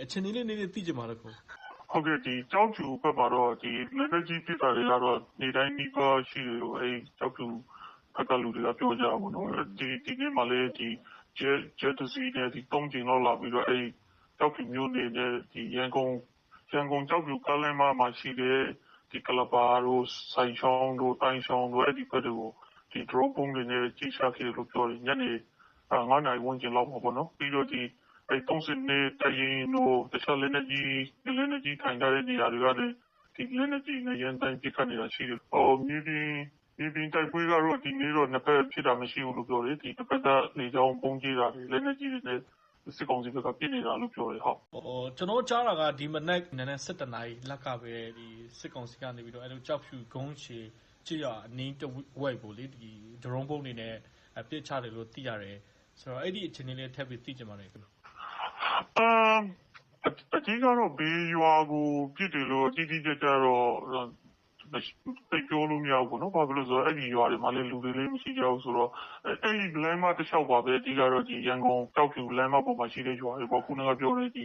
အခြေအနေလေးနည်းနည်းသိချင်ပါတယ်ကိုဟုတ်ကဲ့ဒီကြောက်ဖြူဘက်မှာတော့ဒီလက်နက်ကြီးပစ်တာတွေကတော့နေတိုင်းနီးပါးရှိတယ်လို့ကြောက်ဖြူဘက်ကလူတွေကပြောကြတာပေါ့နော်ဒီနေ့မှလည်းဒီဂျက်တစီနဲ့ဒီ3ကြိမ်လောက်လာပြီးတော့ကြောက်ဖြူမျိုးနေနဲ့ဒီရန်ကုန်ကြောက်ဖြူကားလမ်းမှာရှိတဲ့ဒီကလပါတို့ဆိုင်ချောင်းတို့တိုင်းချောင်းတို့အဲ့ဒီဘက်တွေကိုဒီ drone ပုံတွေနဲ့ကြီးချခဲ့လို့ပြောတယ်ညနေ9 နာရီဝန်းကျင်လောက်ပါပေါ့နော်ပြီးတော့ဒီ30တရင်တို့တခြားလက်နက်ကြီးထိုင်ထားတဲ့နေရာတွေကလည်းဒီလက်နက်ကြီးနဲ့ရန်တိုင်းပစ်ခတ်နေတာရှိတယ်မြေပြင်တိုက်ပွဲကတော့ဒီနေ့တော့နှစ်ဖက်ဖြစ်တာမရှိဘူးလို့ပြောတယ်ဒီတစ်ဖက်ကလေကြောင်းပုံကြီးတာလက်နက်ကြီးတွေနဲ့စစ်ကောင်စီဘက်ကပြစ်နေတာလို့ပြောတယ်ဟုတ်ကျွန်တော်ကြားတာကဒီမနက်7 နာရီလက်ကပဲဒီစစ်ကောင်စီကနေပြီးတော့အဲ့လိုကြောက်ဖြူဂုံးချေကြည့်ရအနည်းတဝက်ကိုလေဒီ drone ပုံတွေနဲ့ပြစ်ချတယ်လို့သိရတယ်ဆိုတော့အဲ့ဒီအခြေအနေလေးထပ်ပြီးသိကြပါမယ်ခင်ဗျအကြီးကတော့ဘေးရွာကိုပြစ်တယ်လို့ကြီးကြတော့သိပြောလို့မရဘူးပေါ့နော်ဘာဖြစ်လို့ဆိုတော့အဲ့ဒီရွာတွေမှာလည်းလူတွေလည်းမရှိကြဘူးဆိုတော့အဲ့ဒီလမ်းမတစ်လျှောက်ပါပဲအကြီးကတော့ဒီရန်ကုန်တောက်ဖြူလမ်းမပေါ်မှာရှိတဲ့ရွာတွေပေါ့ခုနကပြောတဲ့ဒီ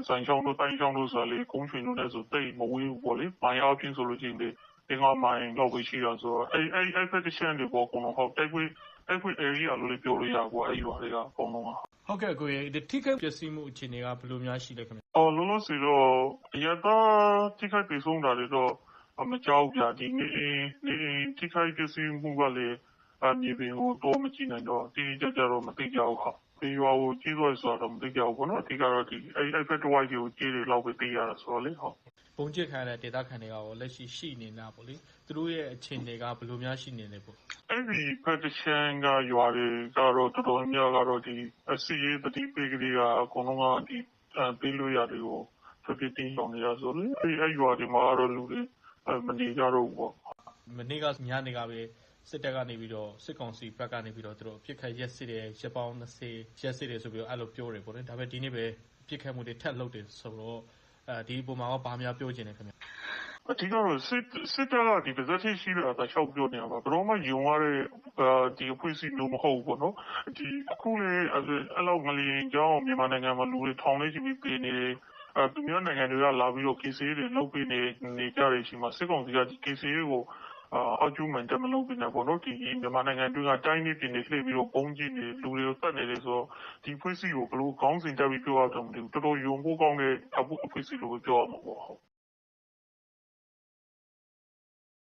ဆိုင်ချောင်းတို့တိုင်းချောင်းတို့ဆိုလေကုန်းချွင်တို့လည်းဆိုတိတ်မဝေးဘူးပေါ့လေမိုင်းအားဖြင့်ဆိုလို့ရှိရင်လေ5 မိုင်လောက်ပဲရှိတာဆိုတော့အဲ့ဖက်တစ်ချက်တွေပေါ့ကုန်တော့ဟုတ်တိုက်ပွဲ area လို့လည်းပြောလို့ရပါအဲ့ရွာတွေကအကုန်လုံးဟုတ်ကဲ့ကိုဒီထိခိုက်ပျက်စီးမှုအခြေအနေကဘယ်လိုများရှိလဲခင်ဗျလုံးလုံးစီတော့အရသာထိခိုက်ပြေဆုံးတာတွေတော့မကြောက်ကြဒီနေထိခိုက်ပျက်စီးမှုကလည်းမြေပြင်ကိုတော့မကြည့်နိုင်တော့တိကျတော့မသိကြဘူးဟာဒီရွာကိုကြီးသွားဆိုတော့မသိကြဘူးပေါ့နော်အဓိကတော့ဒီအဲ့ဖက်တစ်ဝိုက်ကိုကြီးတွေလောက်ပဲသိရတာဆိုတော့လေဟုတ်ပုံကျစ်ခံရတဲ့ဒေသခံတွေကရောလက်ရှိနေတာပေါ့လေသူတို့ရဲ့အခြေအနေကဘယ်လိုများရှိနေလဲပေါ့အဲ့ဒီဖက်တစ်ချမ်းကရွာတွေကတော့တော်တော်များကတော့ဒီစီရေးတတိပေးကလေးကအကုန်လုံးကဒီပေးလို့ရတယ်ကိုဖြစ်ဖြစ်တင်းဆောင်နေရဆိုလေအဲ့ရွာတွေမှာတော့လူတွေမနေကြတော့ဘူးပေါ့မနေ့ကညနေကပဲစစ်တပ်ကနေပြီးတော့စစ်ကောင်စီဘက်ကနေပြီးတော့သူတို့ပြစ်ခတ်ရက်စစ်တယ်ရက်ပေါင်း20ရက်စစ်တယ်ဆိုပြီးတော့အဲ့လိုပြောတယ်ပေါ့လေဒါပေမဲ့ဒီနေ့ပဲပြစ်ခတ်မှုတွေထပ်လုပ်တယ်ဆိုတော့ဒီပုံမှာကဘာများပြောချင်လဲခင်ဗျအဓိကတော့စစ်တပ်ကဒီပါဇက်ထိရှိတာတခြားပြောနေတာပါဘယ်တော့မှယုံရတဲ့ဒီအဖွဲ့အစည်းလို့မဟုတ်ဘူးပေါ့နော်ဒီအခုလေအဲ့လောက်ငလျင်ကြောင်းမြန်မာနိုင်ငံမှာလူတွေထောင်လေးရှိပြီးပြည်နေတယ်သူများနိုင်ငံတွေကလာပြီးတော့ KCA တွေလုပ်ပေးနေကြတယ်ရှိမှာစစ်ကောင်စီကဒီ KCA ကိုအကျူးမှန်တယ်မလုပ်ဘူးပေါ့နော်ဒီမြန်မာနိုင်ငံတွင်းကတိုင်းနေပြည်နေလှည့်ပြီးတော့ပုံကြီးနေလူတွေကိုတတ်နေတယ်ဆိုတော့ဒီဖွဲ့စည်းကိုဘလို့ခေါင်းစဉ်တက်ပြီးပြောရတော့မသိဘူးတော်တော်ယုံဖို့ကောင်းတဲ့အဖွဲ့အစည်းလို့ပြောရမှာပေါ့ဟုတ်